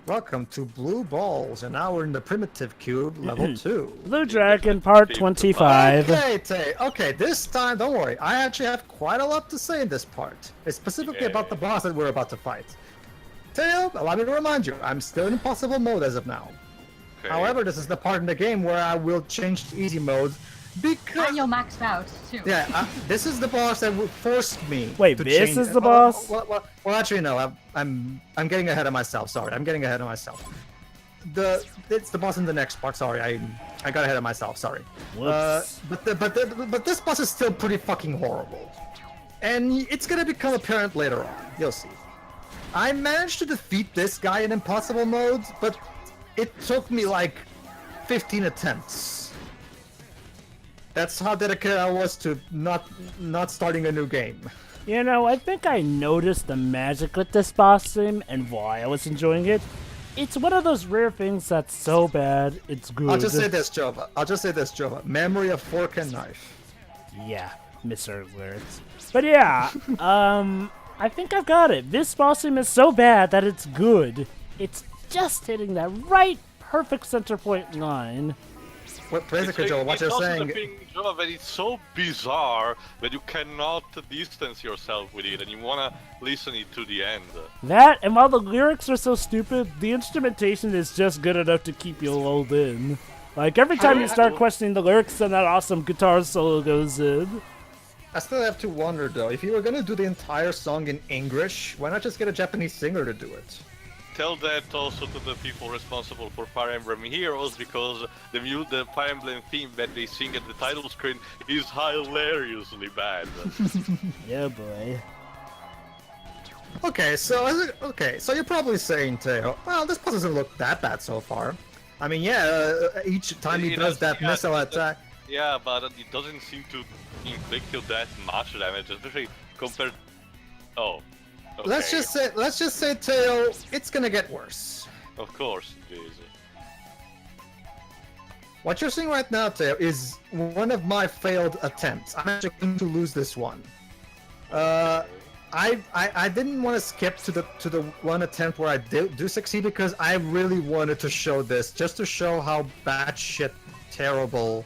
Welcome to Blue Balls, and now we're in the Primitive Cube, level 2. Blue Dragon, part 25. Okay, this time, don't worry. I actually have quite a lot to say in this part. It's specifically about the boss that we're about to fight. Tail, allow me to remind you, I'm still in impossible mode as of now. Okay. However, this is the part in the game where I will change to easy mode because... And you're maxed out, too. Yeah, this is the boss that forced me Wait, to this change... is the boss? Well, actually, no. I'm getting ahead of myself. Sorry, I'm getting ahead of myself. It's the boss in the next part. Sorry, I got ahead of myself. Sorry. Whoops. But this boss is still pretty fucking horrible, and it's gonna become apparent later on. You'll see. I managed to defeat this guy in impossible mode, but it took me like 15 attempts. That's how dedicated I was to not starting a new game. You know, I think I noticed the magic with this boss theme and why I was enjoying it. It's one of those rare things that's so bad, it's good. I'll just say this, Jova. Memory of fork and knife. Yeah, misheard lyrics. But yeah, I think I've got it. This boss theme is so bad that it's good. It's just hitting that right, perfect center point line. Basically, Joe, what you're saying... Joe, that it's so bizarre that you cannot distance yourself with it, and you wanna listen it to the end. That, and while the lyrics are so stupid, the instrumentation is just good enough to keep you lulled in. Like, every time you start questioning the lyrics, then that awesome guitar solo goes in. I still have to wonder, though, if you were gonna do the entire song in English, why not just get a Japanese singer to do it? Tell that also to the people responsible for Fire Emblem Heroes, because the Fire Emblem theme that they sing at the title screen is hilariously bad. Yeah, boy. Okay, so you're probably saying, Teo, well, this puzzle doesn't look that bad so far. I mean, yeah, each time he does that missile attack... Yeah, but it doesnn't seem to inflict you that much damage, especially compared... Oh. Okay. Let's just say, Teo, it's gonna get worse. Of course it is. What you're seeing right now, Teo, is one of my failed attempts. I'm actually going to lose this one. I didn't want to skip to the one attempt where I do succeed because I really wanted to show this, just to show how batshit terrible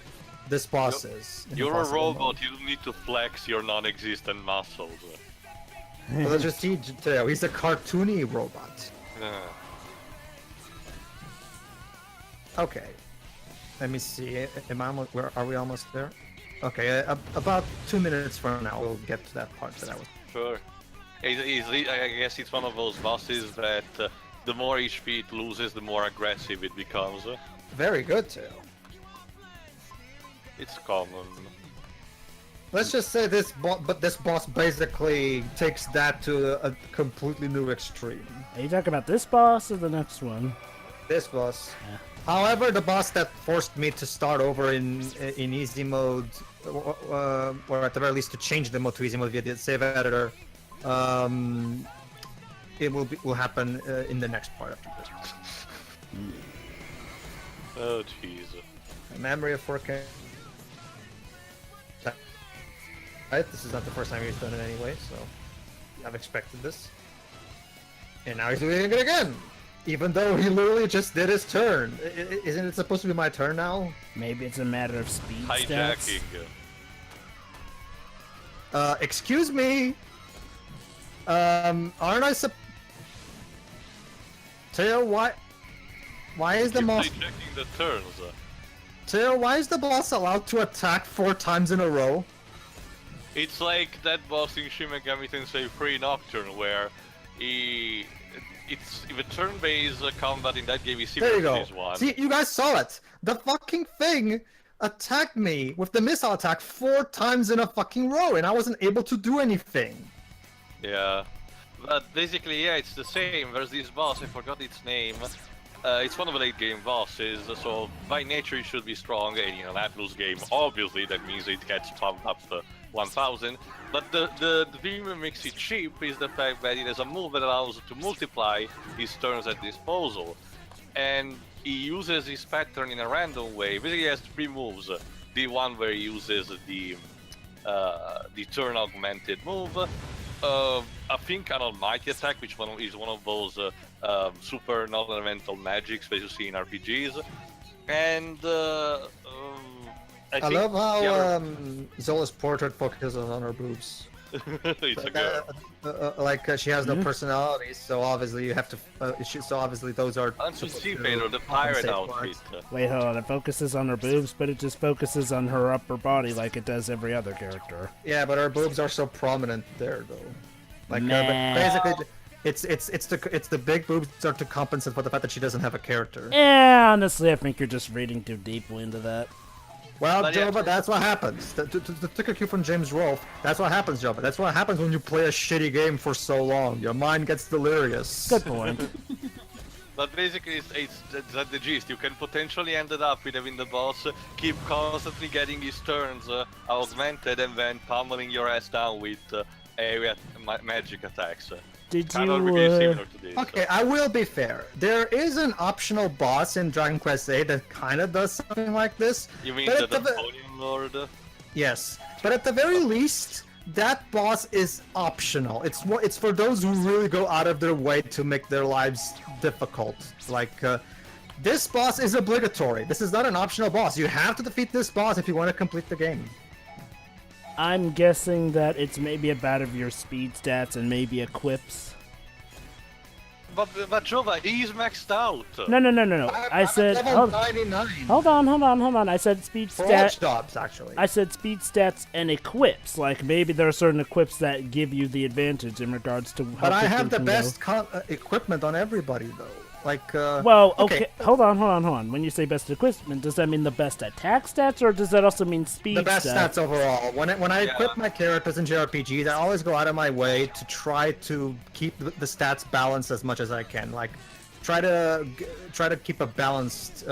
this boss is. You're a robot. You don't need to flex your non-existent muscles. Well, let's just see, Teo. He's a cartoony robot. Okay. Let me see. Are we almost there? Okay, about 2 minutes from now, we'll get to that part that I was... Sure. I guess it's one of those bosses that the more HP it loses, the more aggressive it becomes. Very good, Teo. It's common. Let's just say this boss basically takes that to a completely new extreme. Are you talking about this boss or the next one? This boss. Yeah. However, the boss that forced me to start over in easy mode, or at the very least to change the mode to easy mode via the save editor, it will happen in the next part after this. Oh jeez. Memory of 4K. Right, this is not the first time he's done it anyway, so I've expected this. And now he's doing it again! Even though he literally just did his turn. Isn't it supposed to be my turn now? Maybe it's a matter of speed Hijacking. stats. Excuse me? Aren't I Teo, why is the boss... Hijacking the turns. Teo, why is the boss allowed to attack 4 times in a row? It's like that boss in Shin Megami Tensei 3 Nocturne, where it's the turn-based combat in that game is similar to this one. See, you guys saw it. The fucking thing attacked me with the missile attack 4 times in a fucking row, and I wasn't able to do anything. Yeah, but basically, yeah, it's the same. There's this boss, I forgot its name. It's one of the late game bosses, so by nature it should be strong, and in an Atlus game, obviously that means it gets pumped up to 1000, but the thing that makes it cheap is the fact that it has a move that allows to multiply his turns at disposal, and he uses his pattern in a random way. Basically he has 3 moves. The one where he uses the turn augmented move, I think an almighty attack, which is one of those super non-elemental magics that you see in RPGs. And I think love how the other- Zola's portrait focuses on her boobs. it's a girl. She has no personality, so obviously you have to. So obviously those are. Don't you supposed see, to Pedro, the pirate compensate outfit? for it. Wait, hold on. It focuses on her boobs, but it just focuses on her upper body like it does every other character. Yeah, but her boobs are so prominent there, though. But Meh. basically, it's the big boobs are to compensate for the fact that she doesn't have a character. Yeah, honestly, I think you're just reading too deeply into that. Well, But yeah. Jova, that's what happens. To take a cue from James Rolfe, that's what happens, Jova. That's what happens when you play a shitty game for so long. Your mind gets delirious. Good point. But basically, it's at the gist. You can potentially end it up with having the boss keep constantly getting his turns augmented and then pummeling your ass down with area magic attacks. Did Kind of you, really similar to this. Okay, I will be fair. There is an optional boss in Dragon Quest VIII that kind of does something like this. You mean but the at the- Napoleon Lord? Yes, but at the very least, that boss is optional. It's for those who really go out of their way to make their lives difficult. This boss is obligatory. This is not an optional boss. You have to defeat this boss if you want to complete the game. I'm guessing that it's maybe about of your speed stats and maybe equips. But Jova, he's maxed out. No. I said, level 99 hold on. I said speed for watch stats. jobs, actually. I said speed stats and equips. Like maybe there are certain equips that give you the advantage in regards to how But I quickly have you the can best equipment on everybody, though. Well, okay. Hold on. When you say best equipment, does that mean the best attack stats, or does that also mean speed The best stats overall. When I Yeah. equip my characters in JRPGs, I always go out of my way to try to keep the stats balanced as much as I can. Try to keep a balanced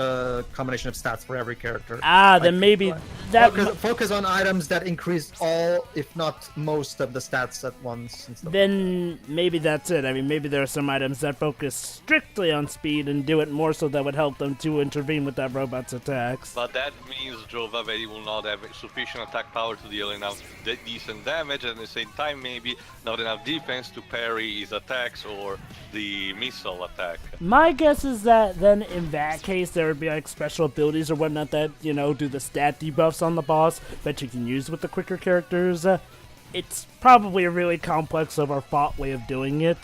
combination of stats for every character. Then maybe that. Focus on items that increase all, if not most, of the stats at once. And stuff. Then maybe that's it. I mean, maybe there are some items that focus strictly on speed and do it more so that would help them to intervene with that robot's attacks. But that means, Jova, that he will not have sufficient attack power to deal enough decent damage, and at the same time, maybe not enough defense to parry his attacks or the missile attack. My guess is that then in that case there would be like special abilities or whatnot that, do the stat debuffs on the boss that you can use with the quicker characters. It's probably a really complex overthought way of doing it.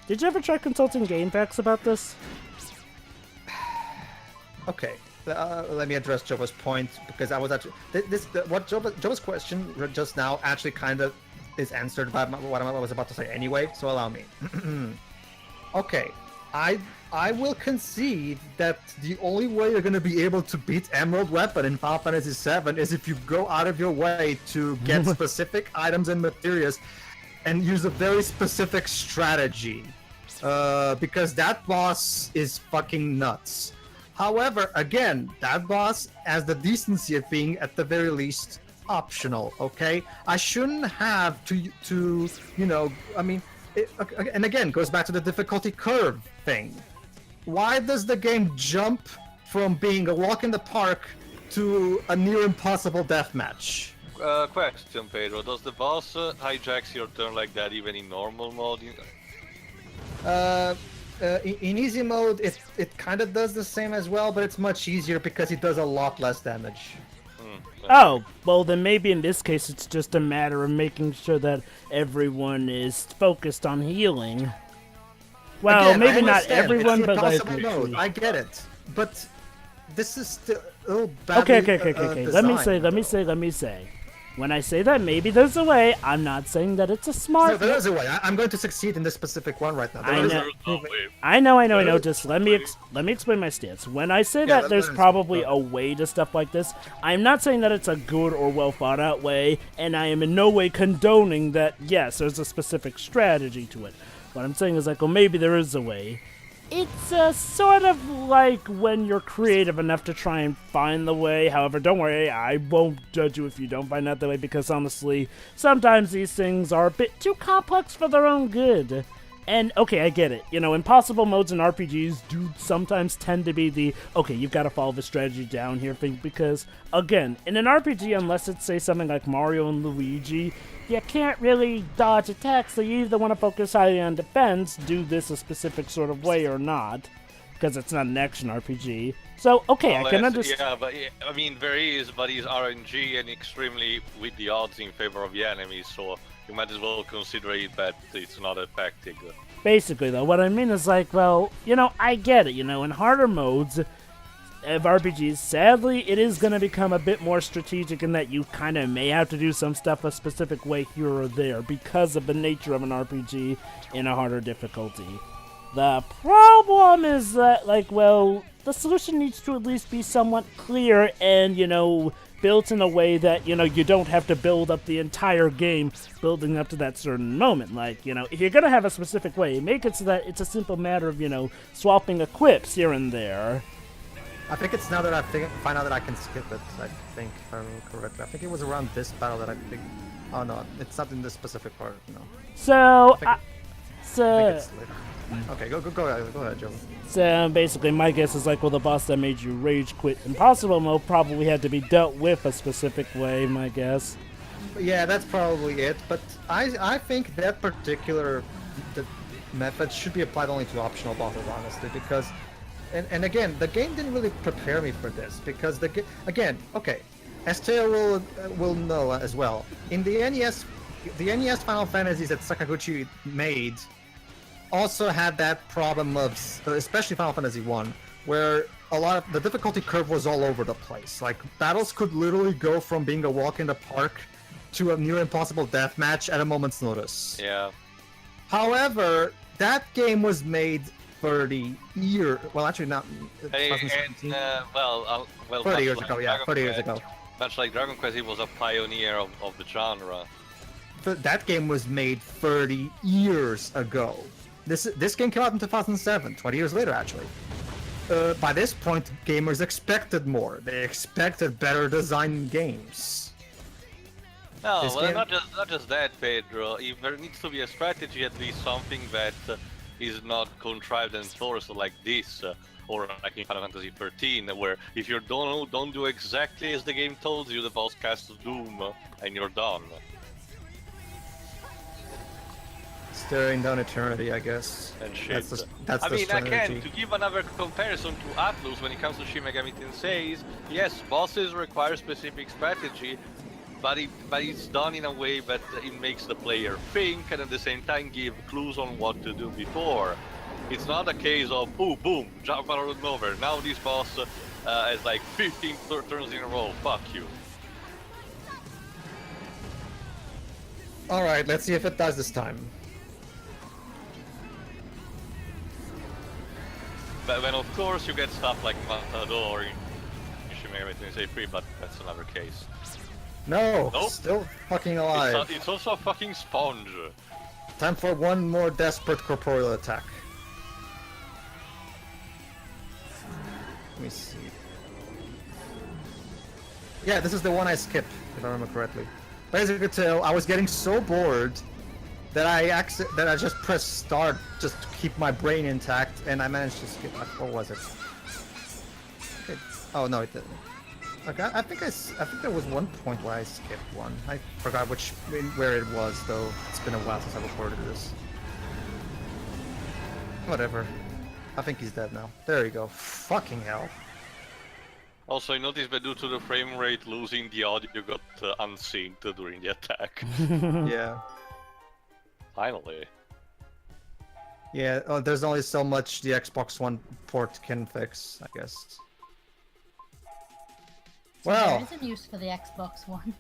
Did you ever try consulting game packs about this? Okay, let me address Jova's point, because I was actually Jova's question just now actually kind of is answered by what I was about to say anyway. So allow me. Okay, I will concede that the only way you're going to be able to beat Emerald Weapon in Final Fantasy VII is if you go out of your way to get specific items and materials and use a very specific strategy. Because that boss is fucking nuts. However, again, that boss has the decency of being, at the very least, optional, okay? I shouldn't have to I mean... and again, goes back to the difficulty curve thing. Why does the game jump from being a walk in the park to a near impossible deathmatch? Question, Pedro. Does the boss hijacks your turn like that even in normal mode? In easy mode, it kind of does the same as well, but it's much easier because it does a lot less damage. Oh, well then maybe in this case it's just a matter of making sure that everyone is focused on healing. Well, Again, maybe I not understand, everyone, it's but like... impossible mode. I get it, but this is still badly Okay. Let me say. When I say that maybe there's a way, I'm not saying that it's a No, smart... there is a way. I'm going to succeed in this specific one right now. I There is know. a way. I know. Just let me explain my stance. When I say that let there's me probably explain. a way to stuff like this, I'm not saying that it's a good or well thought out way, and I am in no way condoning that, yes, there's a specific strategy to it. What I'm saying is like, well, maybe there is a way. It's sort of like when you're creative enough to try and find the way. However, don't worry, I won't judge you if you don't find out the way, because honestly, sometimes these things are a bit too complex for their own good. And, okay, I get it. You know, impossible modes in RPGs do sometimes tend to be the, okay, you've got to follow the strategy down here thing, because, again, in an RPG, unless it's, say, something like Mario and Luigi, you can't really dodge attacks, so you either want to focus highly on defense, do this a specific sort of way or not, because it's not an action RPG. So, okay, I can understand. Yeah, but I mean, there is, but it's RNG and extremely with the odds in favor of the enemy, so you might as well consider it that it's not effective. Basically, though, what I mean is like, well, you know, I get it, you know, in harder modes of RPGs, sadly, it is going to become a bit more strategic in that you kind of may have to do some stuff a specific way here or there because of the nature of an RPG in a harder difficulty. The problem is that, like, well, the solution needs to at least be somewhat clear and, you know, built in a way that, you know, you don't have to build up the entire game building up to that certain moment. Like, you know, if you're going to have a specific way, make it so that it's a simple matter of, you know, swapping equips here and there. I think it's now that I find out that I can skip it, I think, if I remember correctly. I think it was around this battle that I think... Oh, no, it's not in this specific part, no. So, I think it's later. Okay, go ahead, Joe. So basically, my guess is like, well, the boss that made you rage quit impossible mode probably had to be dealt with a specific way, my guess. Yeah, that's probably it, but I think that particular method should be applied only to optional bosses, honestly, because... And again, the game didn't really prepare me for this, because again, okay, as Teo will know as well, in the NES Final Fantasies that Sakaguchi made also had that problem of, especially Final Fantasy 1, where a lot of the difficulty curve was all over the place. Like, battles could literally go from being a walk in the park to a near impossible deathmatch at a moment's notice. Yeah. However, that game was made 30 years... Well, actually not... 2017. Well, 30 years ago, yeah, 30 years ago. Much like Dragon Quest, he was a pioneer of the genre. That game was made 30 years ago. This game came out in 2007, 20 years later, actually. By this point, gamers expected more. They expected better designed games. No, well, not just that, Pedro. If there needs to be a strategy, at least something that is not contrived and forced like this, or like in Final Fantasy 13, where if you don't do exactly as the game told you, the boss casts Doom, and you're done. Staring down eternity, I guess. And shit. That's I the mean, strategy. again, to give another comparison to Atlus when it comes to Shin Megami Tensei, yes, bosses require specific strategy, but it's done in a way that it makes the player think and at the same time give clues on what to do before. It's not a case of, oh, boom, jump out of nowhere, now this boss has like 15 turns in a row, fuck you. Alright, let's see if it does this time. But when of course you get stuff like Matador in Shin Megami Tensei 3, but that's another case. No, Nope. Still fucking alive. It's also a fucking sponge. Time for one more desperate corporeal attack. Let me see. Yeah, this is the one I skipped, if I remember correctly. But as you could tell, I was getting so bored that I just pressed start just to keep my brain intact, and I managed to skip. What was it? Okay. Oh no, it didn't. Okay, I think there was one point where I skipped one. I forgot where it was, though. It's been a while since I recorded this. Whatever. I think he's dead now. There you go. Fucking hell. Also, I noticed that due to the frame rate, losing the audio got unsynced during the attack. Yeah. Finally. Yeah, there's only so much the Xbox One port can fix, I guess. Well, there is a use for the Xbox One.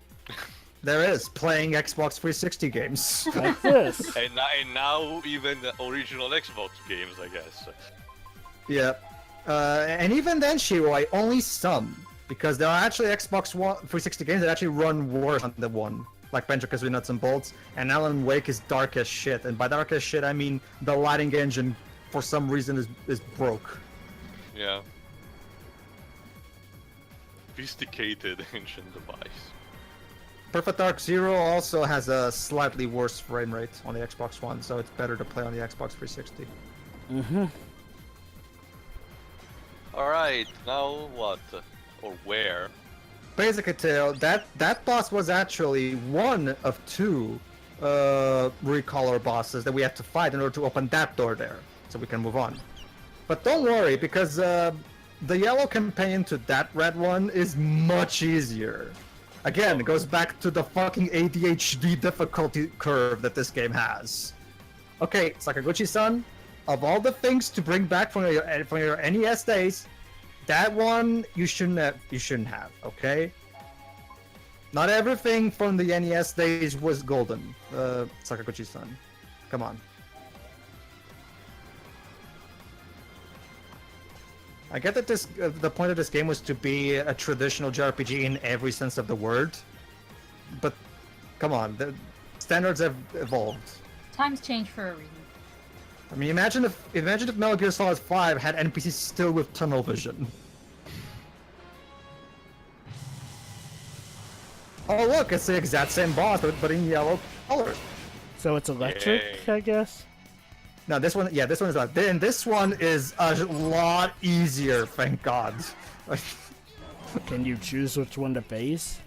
there is playing Xbox 360 games. Like this. And now even the original Xbox games, I guess. Yeah. And even then, Shiroi, only some. Because there are actually Xbox One 360 games that actually run worse on the one. Like Banjo-Kazooie Nuts and Bolts, and Alan Wake is dark as shit. And by dark as shit, I mean the lighting engine, for some reason, is broke. Yeah. Sophisticated ancient device. Perfect Dark Zero also has a slightly worse frame rate on the Xbox One, so it's better to play on the Xbox 360. Mm-hmm. Alright, now what? Or where? Basically, Tail, that boss was actually one of two recaller bosses that we had to fight in order to open that door there, so we can move on. But don't worry, because the yellow companion to that red one is much easier. Again, it goes back to the fucking ADHD difficulty curve that this game has. Okay, Sakaguchi-san, of all the things to bring back from your NES days, that one you shouldn't have, okay? Not everything from the NES days was golden, Sakaguchi-san. Come on. I get that the point of this game was to be a traditional JRPG in every sense of the word, but come on, the standards have evolved. Times change for a reason. I mean, imagine if Metal Gear Solid 5 had NPCs still with tunnel vision. Oh look, it's the exact same boss, but in yellow color. So it's electric, Yay. I guess? No, this one is not. Then this one is a lot easier, thank God. Can you choose which one to face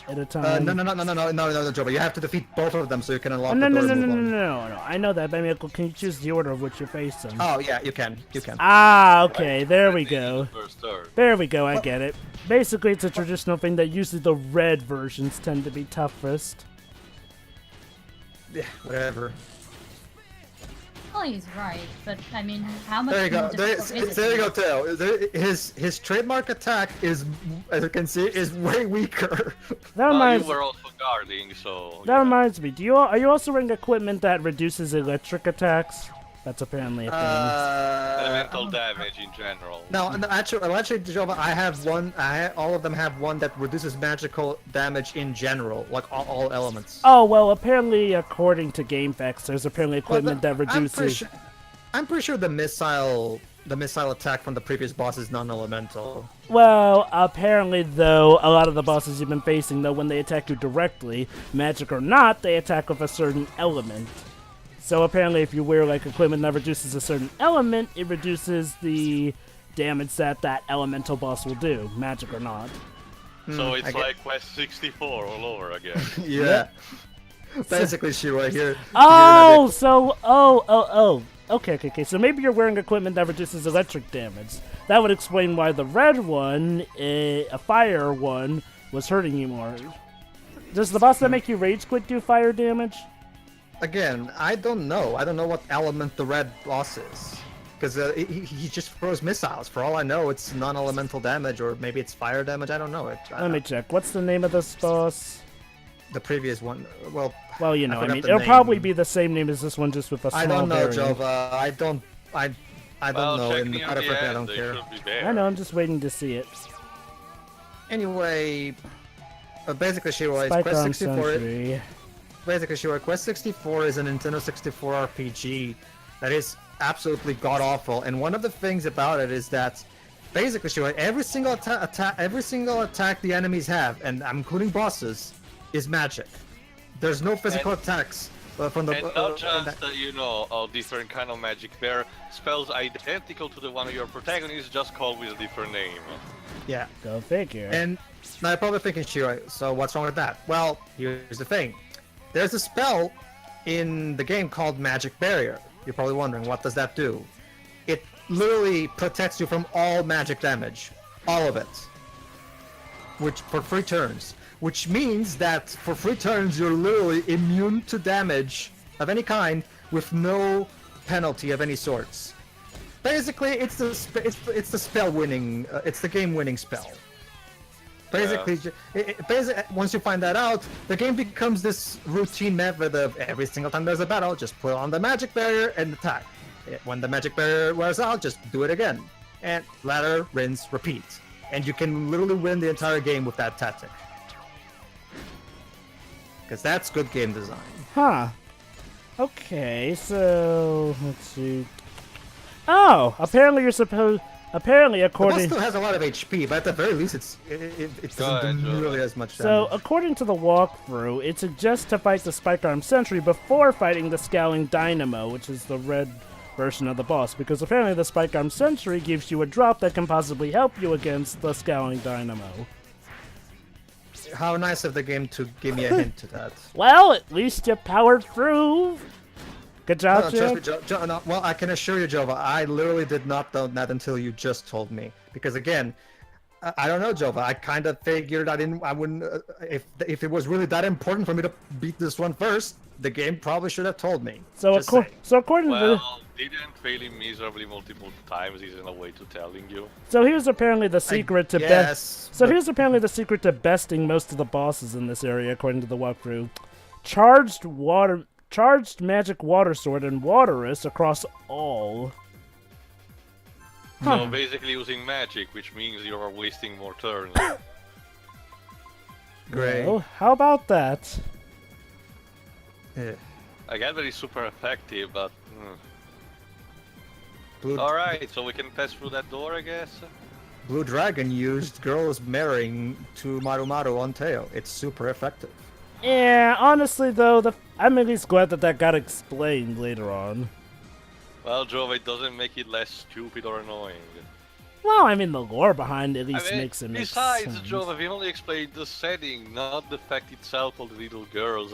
at a time? No, Joe, but you have to defeat both of them so you can unlock Oh, no, the no, door no, and no, move no, on. no, no. I know that, but I mean, can you choose the order of which you're facing? Oh, yeah, you can. Ah, okay, there we go. First turn. There we go, I get it. Basically, it's a traditional thing that usually the red versions tend to be toughest. Yeah, whatever. Well, he's right, but I mean, how much There you go. more difficult is it? There you go, Teo. His trademark attack is, as you can see, is way weaker. That Well, reminds you were also guarding, so... That reminds me. Are you also wearing equipment that reduces electric attacks? That's apparently a thing. Elemental damage in general. No, actually, Jova, I have one. All of them have one that reduces magical damage in general, like all elements. Oh well, apparently, according to GameFAQs, there's apparently equipment that reduces. I'm pretty sure the missile attack from the previous boss is non-elemental. Well, apparently, though, a lot of the bosses you've been facing, though, when they attack you directly, magic or not, they attack with a certain element. So apparently, if you wear like equipment that reduces a certain element, it reduces the damage that elemental boss will do, magic or not. So it's like Quest 64 all over again. Yeah. Basically, Shira here. Oh, Okay. So maybe you're wearing equipment that reduces electric damage. That would explain why the red one, a fire one, was hurting you more. Does the boss that make you rage quit do fire damage? Again, I don't know. I don't know what element the red boss is. Because he just throws missiles. For all I know, it's non-elemental damage, or maybe it's fire damage. I don't know. Let me check. What's the name of this boss? The previous one. Well, you know, I mean, the it'll name. probably be the same name as this one, just with a small I don't know, variant. Jova. I don't know. check And near quite the frankly, I end, don't they care. should be there. I know, I'm just waiting to see it. Anyway, basically, Shiro, Spike Quest on 64. Sentry. Basically, Shiro, Quest 64 is a Nintendo 64 RPG that is absolutely god awful. And one of the things about it is that, basically, Shiro, every single attack the enemies have, and I'm including bosses, is magic. There's no physical attacks from the. And not just, a different kind of magic. They're spells identical to the one of your protagonists, just called with a different name. Yeah. Go figure. And now you're probably thinking, Shiro, so what's wrong with that? Well, here's the thing. There's a spell in the game called Magic Barrier. You're probably wondering, what does that do? It literally protects you from all magic damage. All of it. Which, for 3 turns. Which means that for 3 turns, you're literally immune to damage of any kind with no penalty of any sorts. Basically, it's the spell winning, it's the game winning spell. Basically, once you find that out, the game becomes this routine method of every single time there's a battle, just put on the magic barrier and attack. When the magic barrier wears out, just do it again. And ladder, rinse, repeat. And you can literally win the entire game with that tactic. Because that's good game design. Huh. Okay, so let's see. Oh, apparently you're supposed. Apparently, The boss according still has a lot of HP, but at the very least, it doesn't do nearly as much so damage. according to the walkthrough, it suggests to fight the Spike Arm Sentry before fighting the Scowling Dynamo, which is the red version of the boss, because apparently the Spike Arm Sentry gives you a drop that can possibly help you against the Scowling Dynamo. How nice of the game to give me a hint to that. Well, at least you powered through. Good job, Trust me, Jeff. no, well, I can assure you, Jova, I literally did not know that until you just told me. Because again, I don't know, Jova. I kind of figured I wouldn't. If it was really that important for me to beat this one first, the game probably should have told me. So, Just saying. according to Well, didn't fail him miserably multiple times is in a way to telling you. so here's apparently the secret to Yes. So here's apparently the secret to besting most of the bosses in this area, according to the walkthrough. Charged magic water sword and waterous across all. So basically using magic, which means you are wasting more turns. Great. Well, how about that? Yeah. I get that it's super effective, but... Blue, Alright, so we can pass through that door, I guess? Blue Dragon used girls marrying to Maru Maru on Teo. It's super effective. Yeah, honestly though, I'm at least glad that got explained later on. Well, Jove, it doesn't make it less stupid or annoying. Well, I mean, the lore behind it at least makes it make besides, sense. Jove, we only explained the setting, not the fact itself of the little girls,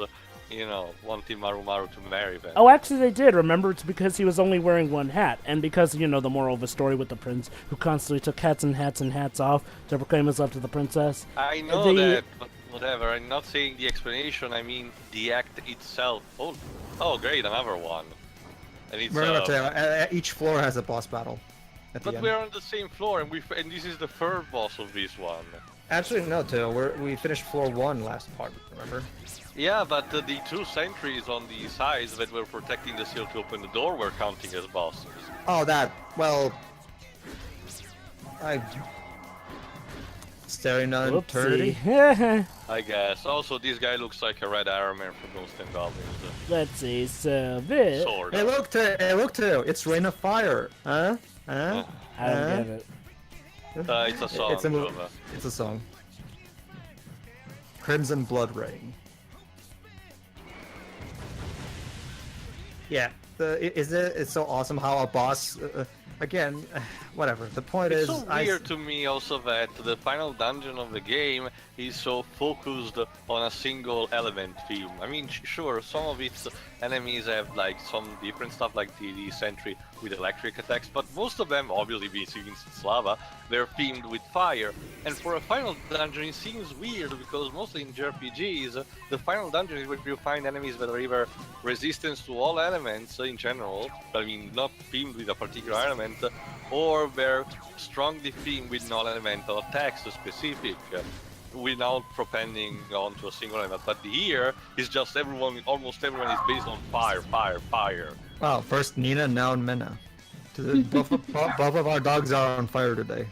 wanting Maru Maru to marry them. Oh, actually they did. Remember, it's because he was only wearing one hat, and because, the moral of the story with the prince, who constantly took hats and hats and hats off to proclaim his love to the princess. I know that, but whatever. I'm not saying the explanation, I mean the act itself. Oh great, another one. And it's, Remember, Teo, each floor has a boss battle. At the but end. we're on the same floor, and this is the third boss of this one. Actually, no, Teo. We finished floor 1 last part, remember? Yeah, but the two sentries on the sides that were protecting the seal to open the door were counting as bosses. Oh, that. Well, staring on eternity. Whoopsie. I guess. Also, this guy looks like a red Iron Man from Ghost and Goblins. Let's see, so this... Sword. Hey, look, Teo. It's Rain of Fire. Huh? I don't get it. It's a song. It's a song. Crimson Blood Rain. Yeah, it's so awesome how a boss, again, whatever. The point It's is, so weird to me also that the final dungeon of the game is so focused on a single element theme. I mean, sure, some of its enemies have like some different stuff, like the sentry with electric attacks, but most of them, obviously being against lava, they're themed with fire. And for a final dungeon, it seems weird because mostly in JRPGs, the final dungeon is where you find enemies that are either resistance to all elements in general, I mean, not themed with a particular element, or they're strongly themed with non-elemental attacks specific, without propending onto a single element. But here, it's just almost everyone is based on fire. Wow, first Nina, now Mena. Both of our dogs are on fire today.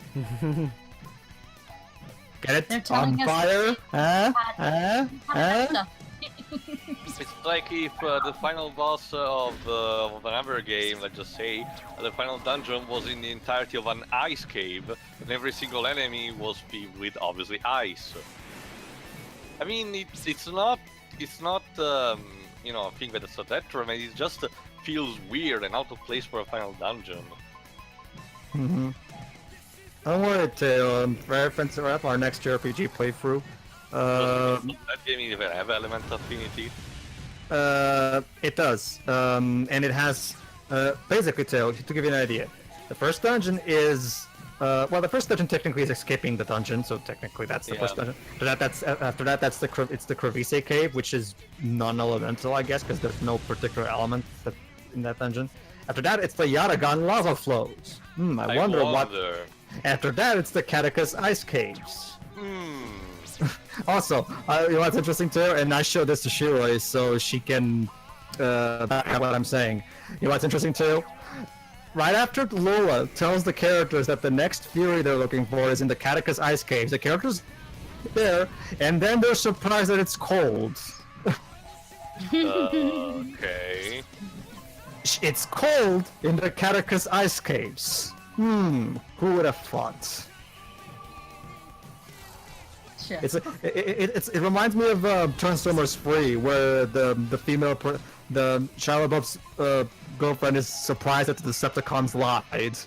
Get it? They're telling On us fire? It's like if the final boss of another game, let's just say, the final dungeon was in the entirety of an ice cave, and every single enemy was filled with obviously ice. I mean, it's not a thing that it's a detriment. It just feels weird and out of place for a final dungeon. Mm-hmm. Don't worry, Teo. Reference our next JRPG playthrough. That game even have element affinity. It does. And it has basically, Teo, to give you an idea, the first dungeon is the first dungeon technically is escaping the dungeon, so technically that's the first dungeon. After that, it's the Crevice Cave, which is non-elemental, I guess, because there's no particular element in that dungeon. After that, it's the Yaragan lava flows. I wonder what. After that, it's the Catechus ice caves. Also, you know what's interesting too, and I showed this to Shiroi so she can back up what I'm saying. You know what's interesting too? Right after Lola tells the characters that the next fury they're looking for is in the Catechus ice caves, the characters there, and then they're surprised that it's cold. Okay. It's cold in the Catechus ice caves. Who would have thought? Sure. It reminds me of Transformers 3, where the the Shia LaBeouf's girlfriend is surprised that the Decepticons lied.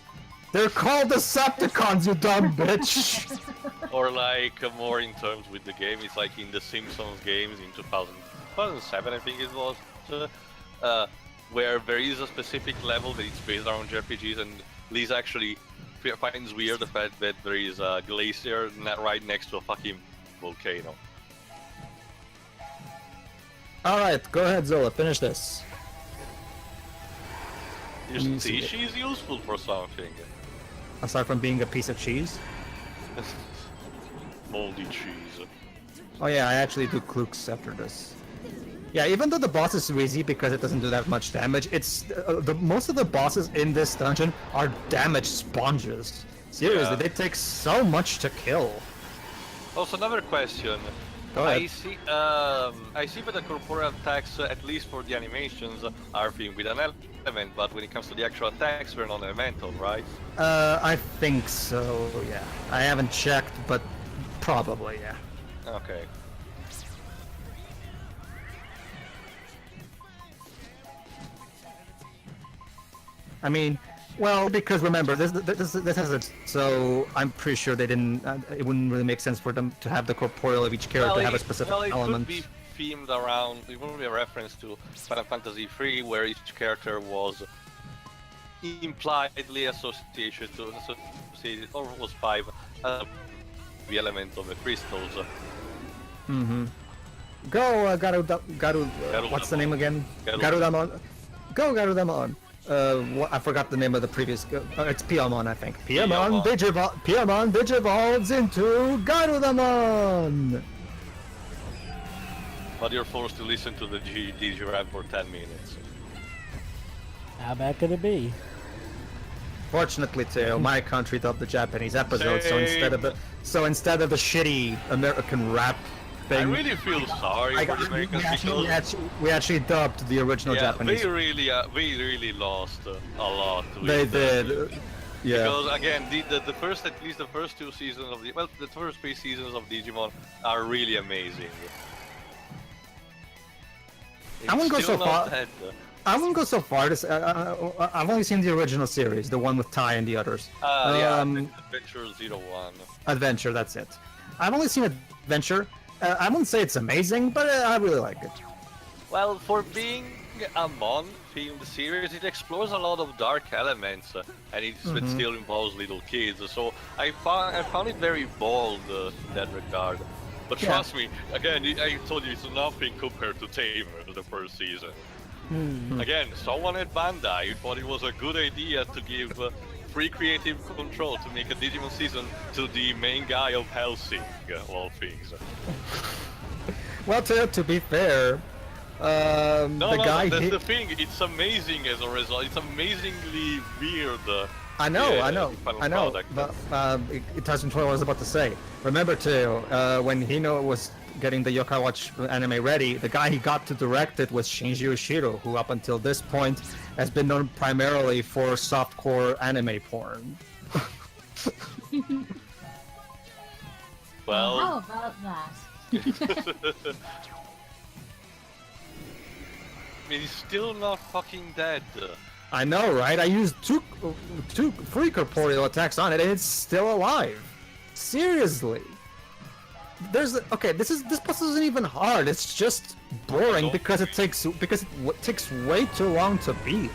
They're called Decepticons, you dumb bitch! Or like more in terms with the game, it's like in the Simpsons games in 2007, I think it was, where there is a specific level that is based around JRPGs, and Liz actually finds weird the fact that there is a glacier right next to a fucking volcano. Alright, go ahead, Zola, finish this. You see, she's useful for something. Aside from being a piece of cheese? Moldy cheese. Oh yeah, I actually do klooks after this. Yeah, even though the boss is easy because it doesn't do that much damage, it's most of the bosses in this dungeon are damage sponges. Seriously, Yeah. they take so much to kill. Also, another question. Go ahead. I see that the corporeal attacks, at least for the animations, are themed with an element, but when it comes to the actual attacks, they're non-elemental, right? I think so, yeah. I haven't checked, but probably, yeah. Okay. I mean, well, because remember, this has a, so I'm pretty sure they didn't, it wouldn't really make sense for them to have the corporeal of each character have a specific element. Could be themed around, it would be a reference to Final Fantasy III, where each character was impliedly associated or was 5, the element of the crystals. Go, what's the name again? Garudamon. Go, Garudamon. I forgot the name of the previous. It's Piamon, I think. Piamon digivolves into Garudamon. But you're forced to listen to the DigiRap for 10 minutes. How bad could it be? Fortunately, too, my country dubbed the Japanese episode, so instead of the shitty American rap I thing, really feel sorry for the Americans because we actually dubbed the original Japanese. they really lost a lot. They with, did. Yeah. Because again, the first, at least the first 2 seasons of the first 3 seasons of Digimon are really amazing. I wouldn't go It's so still not far. dead. I wouldn't go so far to say, I've only seen the original series, the one with Tai and the others. Adventure 01. Adventure, that's it. I've only seen Adventure. I wouldn't say it's amazing, but I really like it. Well, for being a Mon-themed series, it explores a lot of dark elements, and it still involves little kids. So I found it very bold in that regard. But trust me, again, I told you it's nothing compared to Tamer, the first season. Again, someone at Bandai thought it was a good idea to give free creative control to make a Digimon season to the main guy of Helsing, of all things. Well, to be fair, That's guy the thing. It's amazing as a result. It's amazingly weird. I know, final I know, product. but it ties into what I was about to say. Remember too, when Hino was getting the Yokai Watch anime ready, the guy he got to direct it was Shinji Yoshiro, who up until this point has been known primarily for softcore anime porn. Well, How about that? he's still not fucking dead. I know, right? I used two free corporeal attacks on it, and it's still alive. Seriously. This boss isn't even hard. It's just boring because it takes way too long to beat.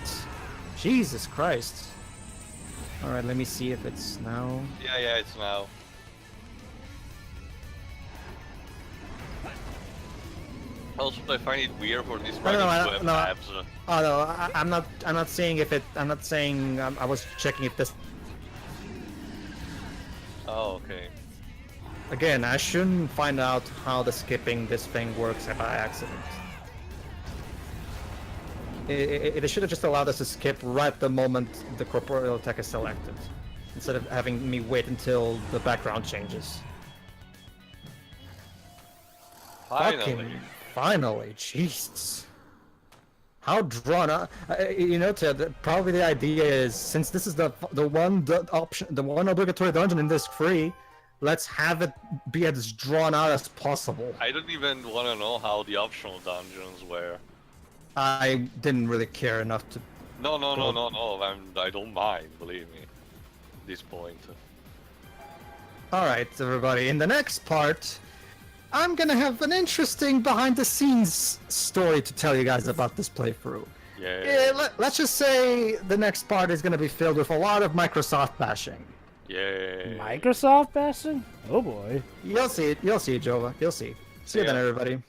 Jesus Christ. All right, let me see if it's now. Yeah, it's now. Also, I find it weird for these dragons to have tabs. Oh no, I'm not saying if it. I'm not saying. I was checking if this. Oh, okay. Again, I shouldn't find out how the skipping this thing works by accident. It should have just allowed us to skip right the moment the corporeal attack is selected, instead of having me wait until the background changes. Finally. Finally, Jesus. how drawn out. Ted, probably the idea is, since this is the option, the one obligatory dungeon in this free, let's have it be as drawn out as possible. I don't even want to know how the optional dungeons were. I didn't really care enough to. No. I don't mind, believe me. At this point. Alright, everybody, in the next part, I'm gonna have an interesting behind-the-scenes story to tell you guys about this playthrough. Yeah. Let's just say the next part is gonna be filled with a lot of Microsoft bashing. Yeah. Microsoft bashing? Oh boy. You'll see it, Jova. You'll see. See you then, Yeah. everybody.